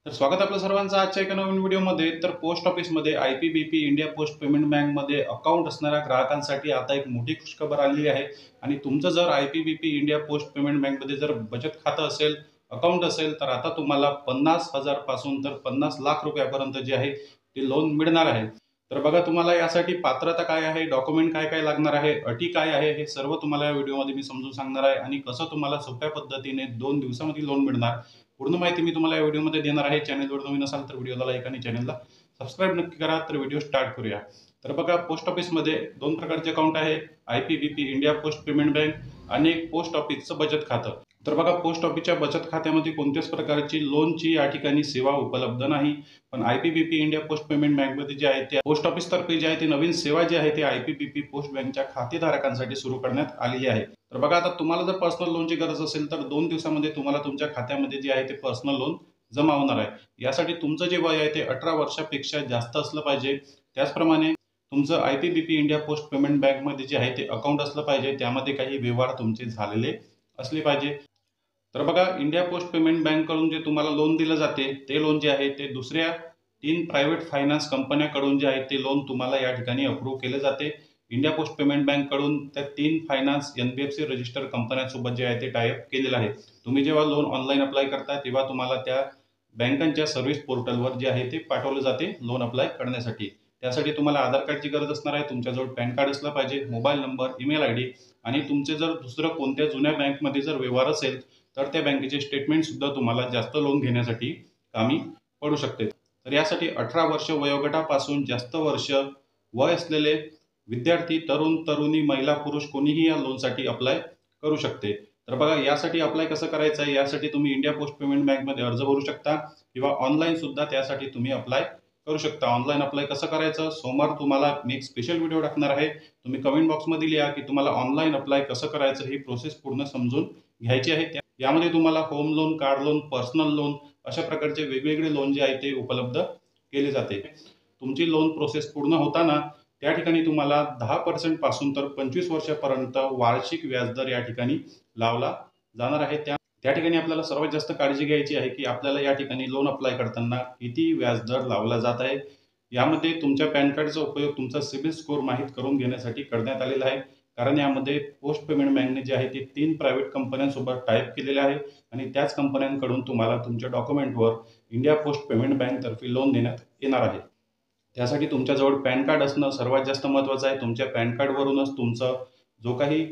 तर स्वागत आपल्या सर्वांचं आजच्या एका नवीन व्हिडिओमध्ये। तर पोस्ट ऑफिसमध्ये आयपीबीपी इंडिया पोस्ट पेमेंट बँकमध्ये अकाउंट असणाऱ्या ग्राहकांसाठी आता एक मोठी खुशखबर आलेली आहे। आणि तुमचं जर आयपीबीपी इंडिया पोस्ट पेमेंट बँकमध्ये जर बचत खातं असेल, अकाउंट असेल, तर आता तुम्हाला 50,000 पासून तर 50 लाख रुपयापर्यंत जे आहे ते लोन मिळणार आहे। तर बघा, तुम्हाला यासाठी पात्रता काय आहे, डॉक्युमेंट काय काय लागणार आहे, अटी काय आहे, हे सर्व तुम्हाला या व्हिडिओमध्ये मी समजून सांगणार आहे। आणि कसं तुम्हाला सोप्या पद्धतीने 2 दिवसामध्ये लोन मिळणार, पूर्ण माहिती मी तुम्हाला या व्हिडिओमध्ये देणार आहे। चॅनलवर नवीन असाल तर व्हिडिओला लाईक आणि चॅनलला सबस्क्राईब नक्की करा। तर व्हिडिओ स्टार्ट करूया। तर बघा, पोस्ट ऑफिसमध्ये दोन प्रकारचे अकाउंट आहे, आयपीबीपी इंडिया पोस्ट पेमेंट बँक आणि एक पोस्ट ऑफिसचं बचत खातं। तर बघा, पोस्ट ऑफिसच्या बचत खात्यामध्ये कोणत्याच प्रकारची लोनची या ठिकाणी सेवा उपलब्ध नाही, पण आयपीबीपी इंडिया पोस्ट पेमेंट बँकमध्ये जे आहे ते पोस्ट ऑफिस तर्फे जे आहे ते नवीन सेवा जी आहे ते आयपीबीपी पोस्ट बँकच्या खातेधारकांसाठी सुरू करण्यात आलेली आहे। तर बघा, आता तुम्हाला जर पर्सनल लोनची गरज असेल तर 2 दिवसामध्ये तुम्हाला तुमच्या खात्यामध्ये जे आहे ते पर्सनल लोन जमा होणार आहे। यासाठी तुमचं जे वय आहे ते 18 वर्षापेक्षा जास्त असलं पाहिजे। त्याचप्रमाणे तुमचं आयपीबीपी इंडिया पोस्ट पेमेंट बँकमध्ये जे आहे ते अकाउंट असलं पाहिजे, त्यामध्ये काही व्यवहार तुमचे झालेले असले पाहिजे। तर बघा, इंडिया पोस्ट पेमेंट बँककडून जे तुम्हाला लोन दिलं जाते ते लोन जे आहे ते दुसऱ्या 3 प्रायव्हेट फायनान्स कंपन्याकडून जे आहे ते लोन तुम्हाला या ठिकाणी अप्रूव्ह केले जाते। इंडिया पोस्ट पेमेंट बँककडून त्या 3 फायनान्स एनबीएफसी रजिस्टर्ड कंपन्यांसोबत जे आहे ते टायअप केलेलं आहे। तुम्ही जेव्हा लोन ऑनलाईन अप्लाय करता तेव्हा तुम्हाला त्या बँकांच्या सर्व्हिस पोर्टलवर जे आहे ते पाठवले जाते लोन अप्लाय करण्यासाठी। त्यासाठी तुम्हाला आधार कार्डची गरज असणार आहे, तुमच्याजवळ पॅन कार्ड असलं पाहिजे, मोबाईल नंबर, ईमेल आयडी आणि तुमचे जर दुसरं कोणत्या जुन्या बँकमध्ये जर व्यवहार असेल तर त्या बँकेचे स्टेटमेंट सुद्धा तुम्हाला जास्त लोन घेण्यासाठी कामी पडू शकते। तर यासाठी 18 वर्ष वयोगटापासून जास्त वर्ष वय असलेले विद्यार्थी, तरुण, तरुणी, महिला, पुरुष कोणीही या लोनसाठी अप्लाय करू शकते। तर बघा, यासाठी अप्लाय कसं करायचं आहे, यासाठी तुम्ही इंडिया पोस्ट पेमेंट बँकमध्ये अर्ज भरू शकता किंवा ऑनलाईन सुद्धा त्यासाठी तुम्ही अप्लाय करू शकता। ऑनलाईन अप्लाय कसं करायचं, सोमवार तुम्हाला मी एक स्पेशल व्हिडिओ टाकणार आहे। तुम्ही कमेंट बॉक्समध्ये लिहा की तुम्हाला ऑनलाईन अप्लाय कसं करायचं, ही प्रोसेस पूर्ण समजून घ्यायची आहे। यामध्ये तुम्हाला home loan, car loan, personal loan अशा प्रकारचे वेगवेगळे लोन जे आहे ते उपलब्ध केले जाते। तुमची लोन प्रोसेस पूर्ण होताना त्या ठिकाणी तुम्हाला 10% पासून तर 25 वर्षापर्यंत वार्षिक व्याजदर या ठिकाणी लावला जाणार आहे। त्या ठिकाणी आपल्याला सर्वात जास्त काळजी घ्यायची आहे की आपल्याला या ठिकाणी लोन अप्लाय करताना किती व्याजदर लावला जात आहे। यामध्ये तुमच्या पॅन कार्डचा उपयोग तुमचा सिबिल स्कोर माहीत करून घेण्यासाठी करण्यात आलेला आहे। कारण यामध्ये पोस्ट पेमेंट बँकने जे आहे ते 3 प्रायव्हेट कंपन्यांसोबत टायअप केलेले आहे आणि त्याच कंपन्यांकडून तुम्हाला तुमच्या डॉक्युमेंटवर इंडिया पोस्ट पेमेंट बँकतर्फे लोन देण्यात येणार आहे। त्यासाठी तुमच्याजवळ पॅन कार्ड असणं सर्वात जास्त महत्त्वाचं आहे। तुमच्या पॅन कार्डवरूनच तुमचं जो काही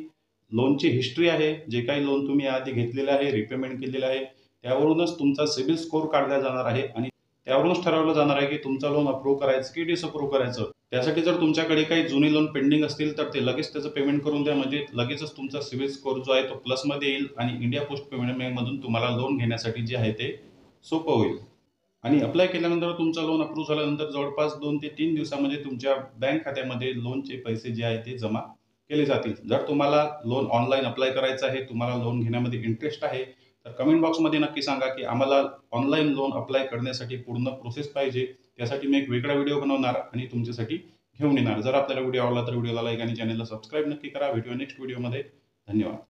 लोनची हिस्ट्री आहे, जे काही लोन तुम्ही आधी घेतलेलं आहे, रिपेमेंट केलेलं आहे, त्यावरूनच तुमचा सिबिल स्कोर काढला जाणार आहे आणि त्यावरूनच ठरवलं जाणार आहे की तुमचं लोन अप्रूव्ह करायचं की डिसअप्रूव्ह करायचं। त्यासाठी जर तुमच्याकडे काही जुनी लोन पेंडिंग असतील तर ते लगेच त्याचं पेमेंट करून द्या, म्हणजे लगेचच तुमचा सिबिल स्कोर जो आहे तो प्लसमध्ये येईल आणि इंडिया पोस्ट पेमेंट बँकमधून तुम्हाला लोन घेण्यासाठी जे आहे ते सोपं होईल। आणि अप्लाय केल्यानंतर तुमचं लोन अप्रूव्ह झाल्यानंतर जवळपास 2 ते 3 दिवसामध्ये तुमच्या बँक खात्यामध्ये लोनचे पैसे जे आहे ते जमा केले जातील। जर तुम्हाला लोन ऑनलाईन अप्लाय करायचं आहे, तुम्हाला लोन घेण्यामध्ये इंटरेस्ट आहे, तर कमेंट बॉक्समध्ये नक्की सांगा की आम्हाला ऑनलाईन लोन अप्लाय करण्यासाठी पूर्ण प्रोसेस पाहिजे। त्यासाठी मी एक वेगळा व्हिडिओ बनवणार आणि तुमच्यासाठी घेऊन येणार। जर आपल्याला व्हिडिओ आवडला तर व्हिडिओला लाईक आणि चॅनलला सबस्क्राईब नक्की करा। भेटूया नेक्स्ट व्हिडिओमध्ये। धन्यवाद।